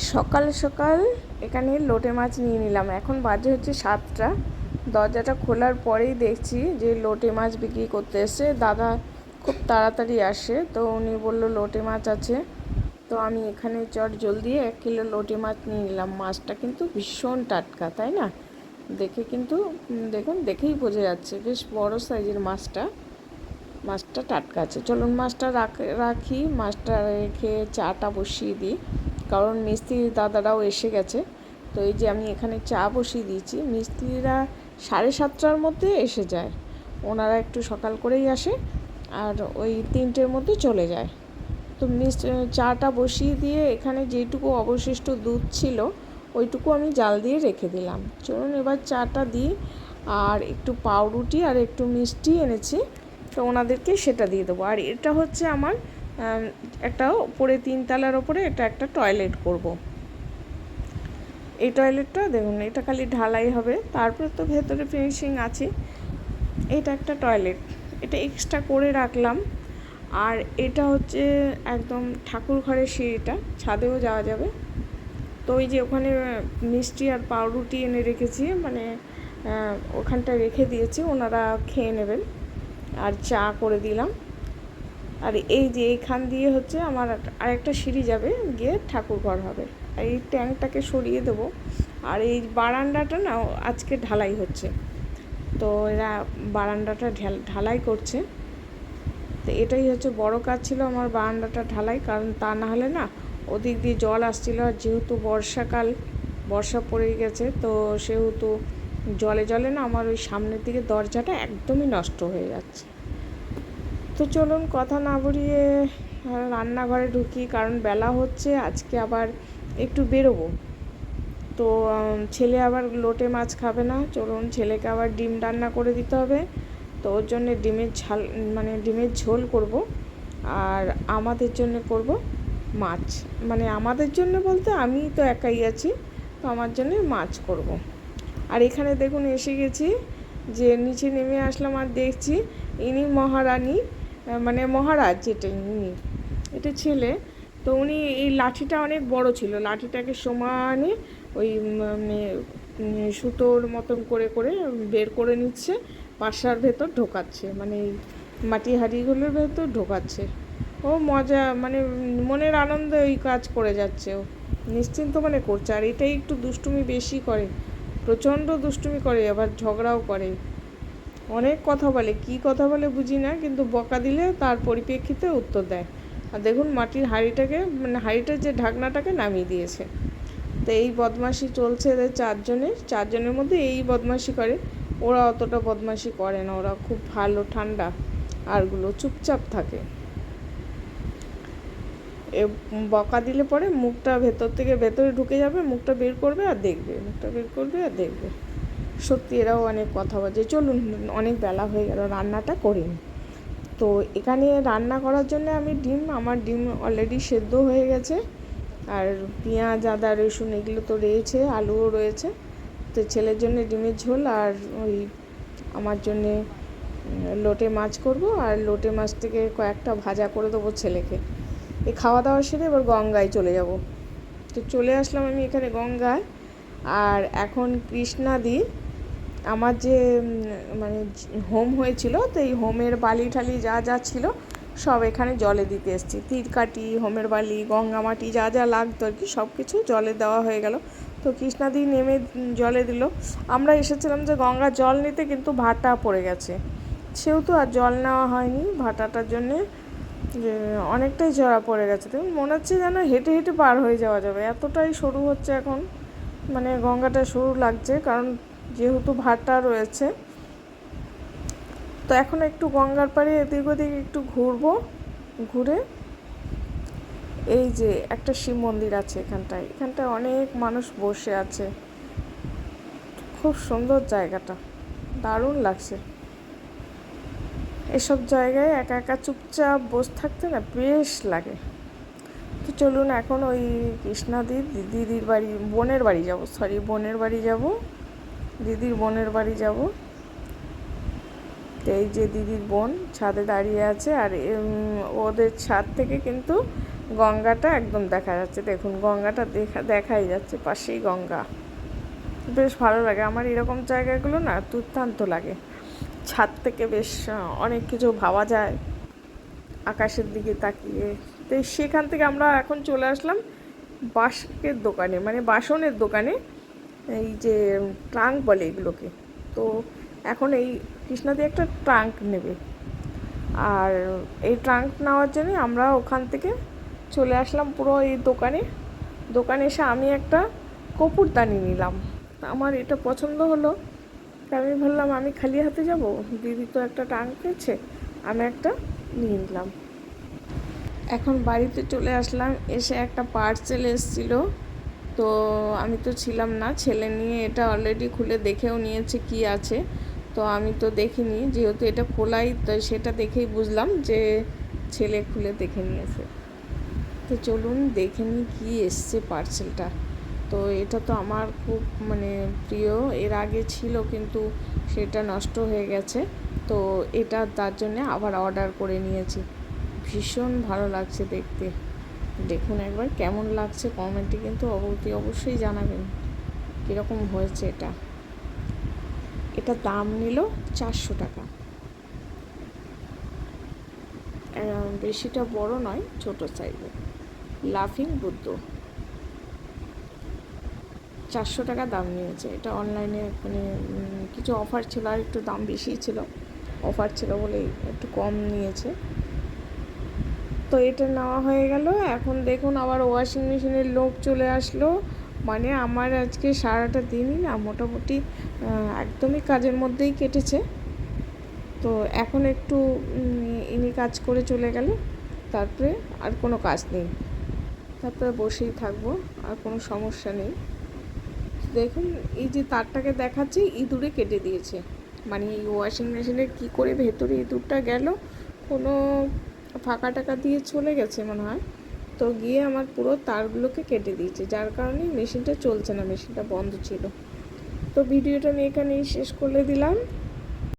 সকাল সকাল এখানে লোটে মাছ নিয়ে নিলাম। এখন বাজে হচ্ছে 7টা। দরজাটা খোলার পরেই দেখছি যে লোটে মাছ বিক্রি করতে এসে দাদা খুব তাড়াতাড়ি আসে, তো উনি বলল লোটে মাছ আছে। তো আমি এখানে চট জলদি 1 কিলো লোটে মাছ নিয়ে নিলাম। মাছটা কিন্তু ভীষণ টাটকা, তাই না? দেখে কিন্তু দেখুন, দেখেই বোঝা যাচ্ছে বেশ বড় সাইজের মাছটা। মাছটা টাটকা আছে। চলুন মাছটা রাখি। মাছটা রেখে চাটা বসিয়ে দিই, কারণ মিস্ত্রি দাদারাও এসে গেছে। তো এই যে আমি এখানে চা বসিয়ে দিয়েছি। মিস্ত্রিরা 7:30টার মধ্যে এসে যায়। ওনারা একটু সকাল করেই আসে আর ওই 3টের মধ্যে চলে যায়। তো চাটা বসিয়ে দিয়ে এখানে যেটুকু অবশিষ্ট দুধ ছিল ওইটুকু আমি জাল দিয়ে রেখে দিলাম। চলুন এবার চাটা দিই। আর একটু পাউরুটি আর একটু মিষ্টি এনেছি, তো ওনাদেরকে সেটা দিয়ে দেবো। আর এটা হচ্ছে আমার একটা ওপরে 3 তলার ওপরে এটা একটা টয়লেট করব। এই টয়লেটটা দেখুন, এটা খালি ঢালাই হবে, তারপরে তো ভেতরে ফিনিশিং আছে। এটা একটা টয়লেট, এটা এক্সট্রা করে রাখলাম। আর এটা হচ্ছে একদম ঠাকুর ঘরের সিঁড়িটা, ছাদেও যাওয়া যাবে। তো ওই যে ওখানে মিষ্টি আর পাউরুটি এনে রেখেছি, মানে ওখানটায় রেখে দিয়েছি, ওনারা খেয়ে নেবেন। আর চা করে দিলাম। আর এই যে এইখান দিয়ে হচ্ছে আমার আরেকটা সিঁড়ি যাবে, গিয়ে ঠাকুর ঘর হবে। আর এই ট্যাঙ্কটাকে সরিয়ে দেবো। আর এই বারান্দাটা না আজকে ঢালাই হচ্ছে, তো এরা বারান্দাটা ঢালাই করছে। তো এটাই হচ্ছে বড় কাজ ছিল আমার, বারান্দাটা ঢালাই। কারণ তা না হলে না ওদিক দিয়ে জল আসছিলো, আর যেহেতু বর্ষাকাল, বর্ষা পড়ে গেছে, তো সেহেতু জলে জলে না আমার ওই সামনের দিকে দরজাটা একদমই নষ্ট হয়ে যাচ্ছে। তো চলুন কথা না বাড়িয়ে রান্নাঘরে ঢুকি, কারণ বেলা হচ্ছে। আজকে আবার একটু বেরোবো। তো ছেলে আবার লোটে মাছ খাবে না। চলুন ছেলেকে আবার ডিম রান্না করে দিতে হবে। তো ওর জন্যে ডিমের ঝোল করব। আর আমাদের জন্য করব মাছ। মানে আমাদের জন্য বলতে আমি তো একাই আছি, তো আমার জন্য মাছ করব। আর এখানে দেখুন এসে গেছি, যে নিচে নেমে আসলাম আর দেখছি ইনি মহারানী, মানে মহারাজ যেটা, ইনি এটা ছেলে। তো উনি এই লাঠিটা অনেক বড় ছিল, লাঠিটাকে সমানে ওই সুতোর মতন করে করে বের করে নিচ্ছে, পাশার ভেতর ঢোকাচ্ছে, মানে মাটি হাঁড়িগুলোর ভেতর ঢোকাচ্ছে। ও মজা, মানে মনের আনন্দে ওই কাজ করে যাচ্ছে, ও নিশ্চিন্ত মানে করছে। আর এটাই একটু দুষ্টুমি বেশি করে, প্রচণ্ড দুষ্টুমি করে, আবার ঝগড়াও করে, অনেক কথা বলে। কি কথা বলে বুঝি না, কিন্তু বকা দিলে তার পরিপ্রেক্ষিতে উত্তর দেয়। আর দেখুন মাটির হাঁড়িটাকে, মানে হাঁড়িটার যে ঢাকনাটাকে নামিয়ে দিয়েছে। তো এই বদমাশি চলছে এদের চারজনের মধ্যে এই বদমাশি করে। ওরা অতটা বদমাশি করে না, ওরা খুব ভালো, ঠান্ডা। আরগুলো চুপচাপ থাকে। এ বকা দিলে পরে মুখটা ভেতর থেকে ভেতরে ঢুকে যাবে, মুখটা বের করবে আর দেখবে, মুখটা বের করবে আর দেখবে। সত্যি এরাও অনেক কথা বলে। চলুন অনেক বেলা হয়ে গেল, রান্নাটা করিনি। তো এখানে রান্না করার জন্য আমি আমার ডিম অলরেডি সেদ্ধ হয়ে গেছে। আর পেঁয়াজ, আদা, রসুন এগুলো তো রয়েছে, আলুও রয়েছে। তো ছেলের জন্য ডিমের ঝোল, আর ওই আমার জন্যে লোটে মাছ করব। আর লোটে মাছ থেকে কয়েকটা ভাজা করে দেবো ছেলেকে। এই খাওয়া দাওয়া সেরে এবার গঙ্গায় চলে যাব। তো চলে আসলাম আমি এখানে গঙ্গায়। আর এখন কৃষ্ণাদি আমার যে মানে হোম হয়েছিল, তো এই হোমের বালি ঠালি যা যা ছিল সব এখানে জলে দিতে এসেছি। তীরকাঠি, হোমের বালি, গঙ্গা মাটি যা যা লাগতো আর কি, সব কিছু জলে দেওয়া হয়ে গেল। তো কৃষ্ণাদি নেমে জলে দিল। আমরা এসেছিলাম যে গঙ্গার জল নিতে, কিন্তু ভাটা পড়ে গেছে, সেহেতু আর জল নেওয়া হয়নি ভাটাটার জন্যে। যে অনেকটাই চড়া পড়ে গেছে, দেখুন মনে হচ্ছে যেন হেঁটে হেঁটে পার হয়ে যাওয়া যাবে, এতটাই সরু হচ্ছে এখন। মানে গঙ্গাটা সরু লাগছে, কারণ যেহেতু ভাটা রয়েছে। তো এখন একটু গঙ্গার পাড়ে এদিক ওদিক একটু ঘুরবো। ঘুরে এই যে একটা শিব মন্দির আছে এখানটায় অনেক মানুষ বসে আছে। খুব সুন্দর জায়গাটা, দারুণ লাগছে। এসব জায়গায় একা একা চুপচাপ বসে থাকতে না বেশ লাগে। তো চলুন এখন ওই দিদির বাড়ি, বোনের বাড়ি যাব, দিদির বোনের বাড়ি যাব। এই যে দিদির বোন ছাদে দাঁড়িয়ে আছে, আর ওদের ছাদ থেকে কিন্তু গঙ্গাটা একদম দেখা যাচ্ছে, দেখুন গঙ্গাটা দেখাই যাচ্ছে, পাশেই গঙ্গা। বেশ ভালো লাগে আমার এরকম জায়গাগুলো না, দুর্দান্ত লাগে। ছাদ থেকে বেশ অনেক কিছু ভাবা যায় আকাশের দিকে তাকিয়ে। তো সেখান থেকে আমরা এখন চলে আসলাম বাঁশের দোকানে, মানে বাসনের দোকানে, এই যে ট্রাঙ্ক বলে এগুলোকে। তো এখন এই কৃষ্ণাদি একটা ট্রাঙ্ক নেবে, আর এই ট্রাঙ্ক নেওয়ার জন্য আমরা ওখান থেকে চলে আসলাম পুরো এই দোকানে এসে আমি একটা কপুরদানি নিলাম। আমার এটা পছন্দ হলো, তা আমি ভাবলাম আমি খালি হাতে যাব, দিদি তো একটা ট্রাঙ্ক পেয়েছে, আমি একটা নিয়ে নিলাম। এখন বাড়িতে চলে আসলাম, এসে একটা পার্সেল এসেছিলো, তো আমি তো ছিলাম না, ছেলে নিয়ে এটা অলরেডি খুলে দেখেও নিয়েছে কি আছে। তো আমি তো দেখিনি, যেহেতু এটা খোলাই, তো সেটা দেখেই বুঝলাম যে ছেলে খুলে দেখে নিয়েছে। তো চলুন দেখে নিই কী এসছে পার্সেলটা। তো এটা তো আমার খুব মানে প্রিয়, এর আগে ছিল কিন্তু সেটা নষ্ট হয়ে গেছে, তো এটা তার জন্যে আবার অর্ডার করে নিয়েছি। ভীষণ ভালো লাগছে দেখতে, দেখুন একবার কেমন লাগছে কমেন্টে কিন্তু অবশ্যই জানাবেন কীরকম হয়েছে এটা। এটা দাম নিল 400 টাকা। বেশিটা বড় নয়, ছোট সাইজের লাফিং বুদ্ধ। 400 টাকা দাম নিয়েছে এটা। অনলাইনে মানে কিছু অফার ছিল, আর একটু দাম বেশি ছিল, অফার ছিল বলেই একটু কম নিয়েছে। তো এটা নেওয়া হয়ে গেল। এখন দেখুন আবার ওয়াশিং মেশিনের লোক চলে আসলো, মানে আমার আজকে সারাটা দিনই না মোটামুটি একদমই কাজের মধ্যেই কেটেছে। তো এখন একটু ইনি কাজ করে চলে গেলে তারপরে আর কোনো কাজ নেই, তারপরে বসেই থাকবো, আর কোনো সমস্যা নেই। দেখুন এই যে তারটাকে দেখাচ্ছি, ইঁদুরে কেটে দিয়েছে, মানে এই ওয়াশিং মেশিনে কী করে ভেতরে ইঁদুরটা গেল, কোনো ফাঁকা টাকা দিয়ে চলে গেছে মনে হয়, তো গিয়ে আমার পুরো তারগুলোকে কেটে দিয়েছে, যার কারণে মেশিনটা চলছে না, মেশিনটা বন্ধ ছিল। তো ভিডিওটা আমি এখানেই শেষ করে দিলাম।